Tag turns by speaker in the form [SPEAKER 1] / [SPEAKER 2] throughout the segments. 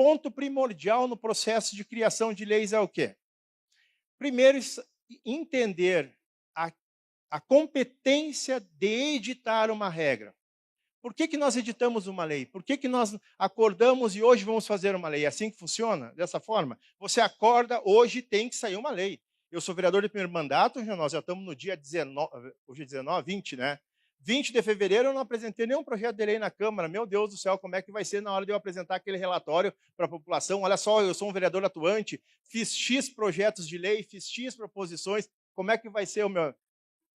[SPEAKER 1] ponto primordial no processo de criação de leis é o quê? Primeiro, entender a competência de editar uma regra. Por que nós editamos uma lei? Por que nós acordamos e hoje vamos fazer uma lei? É assim que funciona? Dessa forma? Você acorda, hoje tem que sair uma lei. Eu sou vereador de primeiro mandato, nós já estamos no dia 19, hoje é 19, 20, né? 20 de fevereiro eu não apresentei nenhum projeto de lei na Câmara. Meu Deus do céu, como é que vai ser na hora de eu apresentar aquele relatório para a população? Olha só, eu sou um vereador atuante, fiz X projetos de lei, fiz X proposições, como é que vai ser o meu...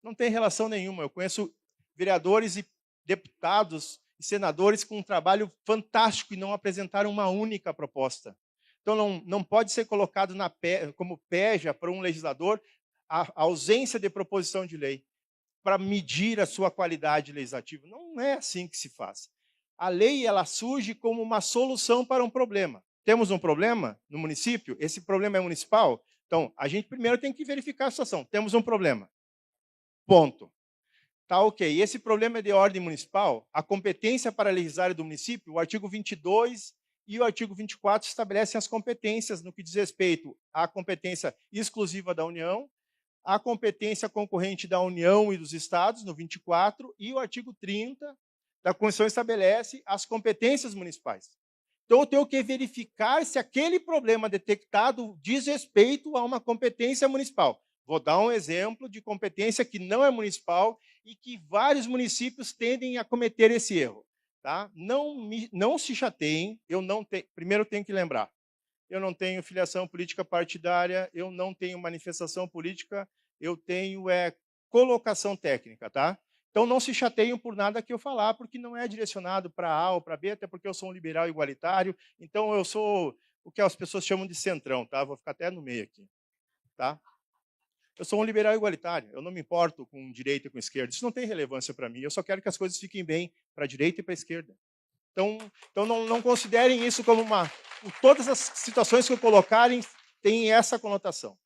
[SPEAKER 1] Não tem relação nenhuma. Eu conheço vereadores e deputados e senadores com um trabalho fantástico e não apresentaram uma única proposta. Então, não pode ser colocado como peja para um legislador a ausência de proposição de lei para medir a sua qualidade legislativa. Não é assim que se faz. A lei ela surge como uma solução para um problema. Temos um problema no município, esse problema é municipal, então a gente primeiro tem que verificar a situação. Temos um problema. Ponto. Tá, ok. Esse problema é de ordem municipal. A competência para legislar do município, o artigo 22 e o artigo 24 estabelecem as competências no que diz respeito à competência exclusiva da União, a competência concorrente da União e dos Estados, no 24, e o artigo 30 da Constituição estabelece as competências municipais. Então, eu tenho que verificar se aquele problema detectado diz respeito a uma competência municipal. Vou dar um exemplo de competência que não é municipal e que vários municípios tendem a cometer esse erro. Tá? Não se chateiem, primeiro eu tenho que lembrar, eu não tenho filiação política partidária, eu não tenho manifestação política, eu tenho colocação técnica. Tá? Então, não se chateiem por nada que eu falar, porque não é direcionado para A ou para B, até porque eu sou um liberal igualitário, então eu sou o que as pessoas chamam de centrão. Tá? Vou ficar até no meio aqui. Tá? Eu sou um liberal igualitário, eu não me importo com direita e com esquerda, isso não tem relevância para mim, eu só quero que as coisas fiquem bem para a direita e para a esquerda. Então não considerem isso como uma... Todas as situações que eu colocarem têm essa conotação.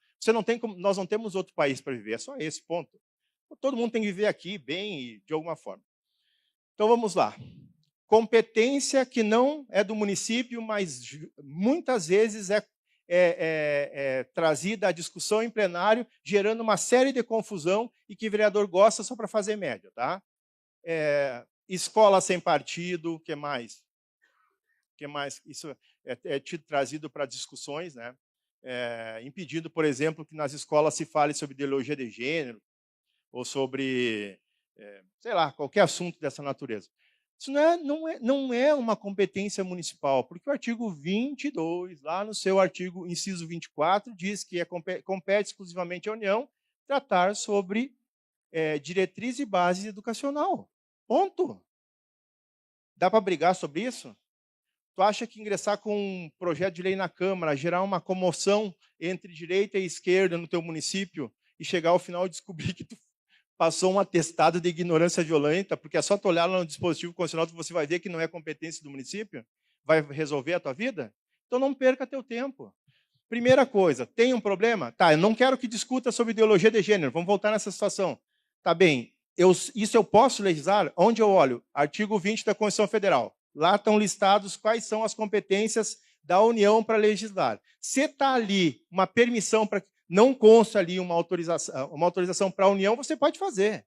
[SPEAKER 1] Nós não temos outro país para viver, é só esse ponto. Todo mundo tem que viver aqui bem e de alguma forma. Então vamos lá. Competência que não é do município, mas muitas vezes é trazida à discussão em plenário, gerando uma série de confusão e que o vereador gosta só para fazer média. Tá? Escola sem partido, o que mais? Isso é trazido para discussões, né? Impedido, por exemplo, que nas escolas se fale sobre ideologia de gênero ou sobre, sei lá, qualquer assunto dessa natureza. Isso não é uma competência municipal, porque o artigo 22, lá no seu artigo inciso 24, diz que compete exclusivamente à União tratar sobre diretriz e base educacional. Ponto. Dá para brigar sobre isso? Tu acha que ingressar com um projeto de lei na Câmara, gerar uma comoção entre direita e esquerda no teu município e chegar ao final e descobrir que tu passou um atestado de ignorância violenta, porque é só tu olhar lá no dispositivo constitucional que você vai ver que não é competência do município? Vai resolver a tua vida? Então não perca teu tempo. Primeira coisa, tem um problema? Tá, eu não quero que discuta sobre ideologia de gênero, vamos voltar nessa situação. Tá bem, isso eu posso legislar? Onde eu olho? Artigo 20 da Constituição Federal. Lá estão listados quais são as competências da União para legislar. Se está ali uma permissão para... Não consta ali uma autorização para a União, você pode fazer.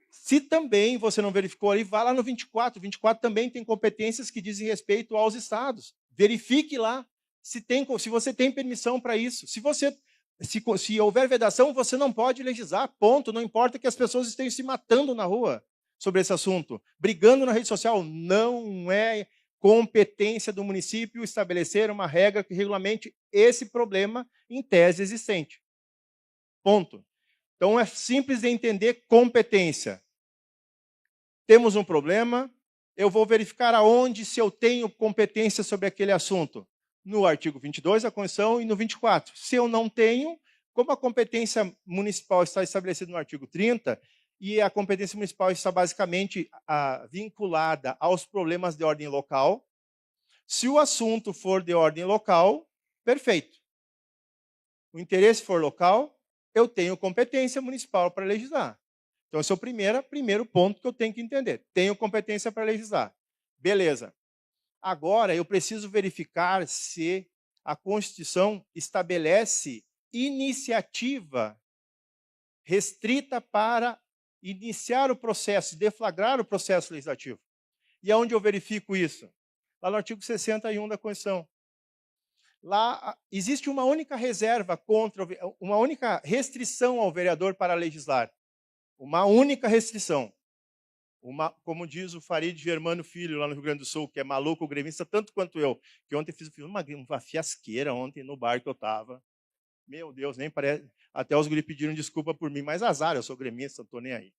[SPEAKER 1] Se também você não verificou ali, vá lá no 24. O 24 também tem competências que dizem respeito aos estados. Verifique lá se você tem permissão para isso. Se houver vedação, você não pode legislar, ponto. Não importa que as pessoas estejam se matando na rua sobre esse assunto. Brigando na rede social, não é competência do município estabelecer uma regra que regulamente esse problema em tese existente. Ponto. Então, é simples de entender competência. Temos um problema, eu vou verificar aonde se eu tenho competência sobre aquele assunto. No artigo 22 da Constituição e no 24. Se eu não tenho, como a competência municipal está estabelecida no artigo 30, e a competência municipal está basicamente vinculada aos problemas de ordem local, se o assunto for de ordem local, perfeito. O interesse for local, eu tenho competência municipal para legislar. Então, esse é o primeiro ponto que eu tenho que entender. Tenho competência para legislar. Beleza. Agora, eu preciso verificar se a Constituição estabelece iniciativa restrita para iniciar o processo, deflagrar o processo legislativo. E aonde eu verifico isso? Lá no artigo 61 da Constituição. Lá existe uma única reserva contra, uma única restrição ao vereador para legislar. Uma única restrição. Como diz o Farid Germano Filho, lá no Rio Grande do Sul, que é maluco, gremista, tanto quanto eu, que ontem fiz uma fiasqueira ontem no bar que eu estava. Meu Deus, nem parece. Até os guri pediram desculpa por mim, mas azar, eu sou gremista, não estou nem aí.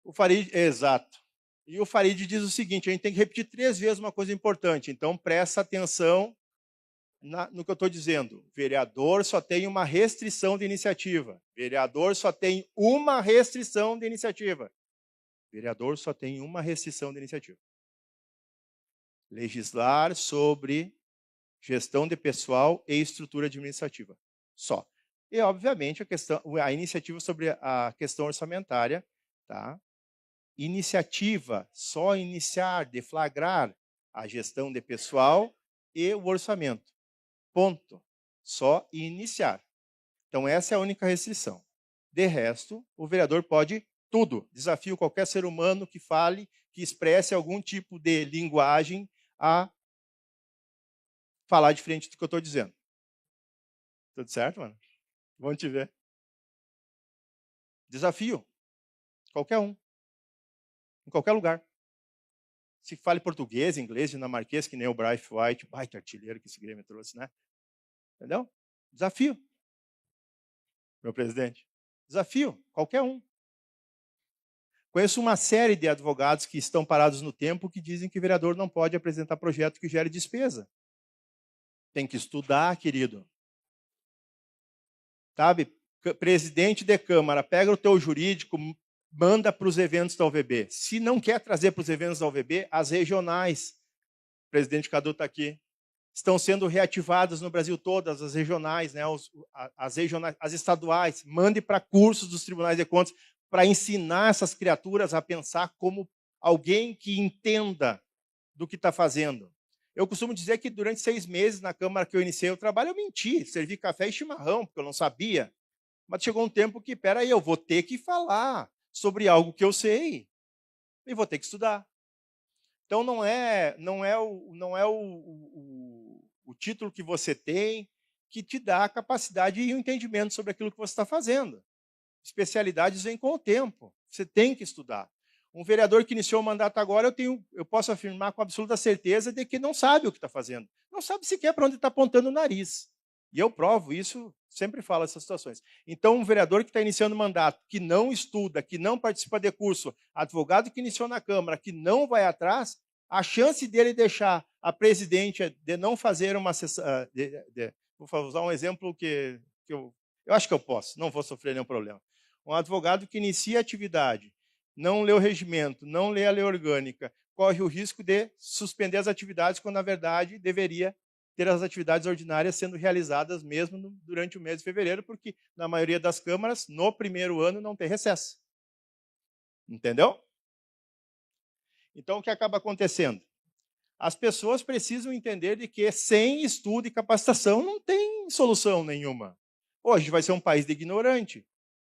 [SPEAKER 1] O Farid, exato. E o Farid diz o seguinte: a gente tem que repetir 3 vezes uma coisa importante, então presta atenção no que eu estou dizendo. Vereador só tem uma restrição de iniciativa. Vereador só tem uma restrição de iniciativa. Vereador só tem uma restrição de iniciativa. Legislar sobre gestão de pessoal e estrutura administrativa. Só. E, obviamente, a iniciativa sobre a questão orçamentária, tá? Iniciativa, só iniciar, deflagrar a gestão de pessoal e o orçamento. Ponto. Só iniciar. Então, essa é a única restrição. De resto, o vereador pode tudo. Desafio qualquer ser humano que fale, que expresse algum tipo de linguagem a falar diferente do que eu estou dizendo. Tudo certo, mano? Vamos te ver. Desafio. Qualquer um. Em qualquer lugar. Se fale português, inglês, dinamarquês, que nem o Bryce White, baita artilheiro que esse Grêmio trouxe, né? Entendeu? Desafio. Meu presidente. Desafio. Qualquer um. Conheço uma série de advogados que estão parados no tempo que dizem que o vereador não pode apresentar projeto que gere despesa. Tem que estudar, querido. Sabe? Presidente de Câmara, pega o teu jurídico, manda para os eventos da UVB. Se não quer trazer para os eventos da UVB, as regionais, o presidente Cadu está aqui, estão sendo reativadas no Brasil todas, as regionais, né? As regionais, as estaduais, mande para cursos dos tribunais de contas para ensinar essas criaturas a pensar como alguém que entenda do que está fazendo. Eu costumo dizer que durante 6 meses na Câmara que eu iniciei o trabalho, eu menti, servi café e chimarrão, porque eu não sabia. Mas chegou um tempo que, peraí, eu vou ter que falar sobre algo que eu sei e vou ter que estudar. Então não é o título que você tem que te dá a capacidade e o entendimento sobre aquilo que você está fazendo. Especialidades vêm com o tempo. Você tem que estudar. Um vereador que iniciou o mandato agora, eu posso afirmar com absoluta certeza de que não sabe o que está fazendo. Não sabe sequer para onde está apontando o nariz. E eu provo isso, sempre falo essas situações. Então, um vereador que está iniciando o mandato, que não estuda, que não participa de curso, advogado que iniciou na Câmara, que não vai atrás, a chance dele deixar a presidente de não fazer uma sessão... Vou usar um exemplo que eu acho que eu posso, não vou sofrer nenhum problema. Um advogado que inicia a atividade, não lê o regimento, não lê a lei orgânica, corre o risco de suspender as atividades, quando, na verdade, deveria ter as atividades ordinárias sendo realizadas mesmo durante o mês de fevereiro, porque, na maioria das câmaras, no primeiro ano, não tem recesso. Entendeu? Então, o que acaba acontecendo? As pessoas precisam entender de que, sem estudo e capacitação, não tem solução nenhuma. Hoje vai ser um país de ignorante.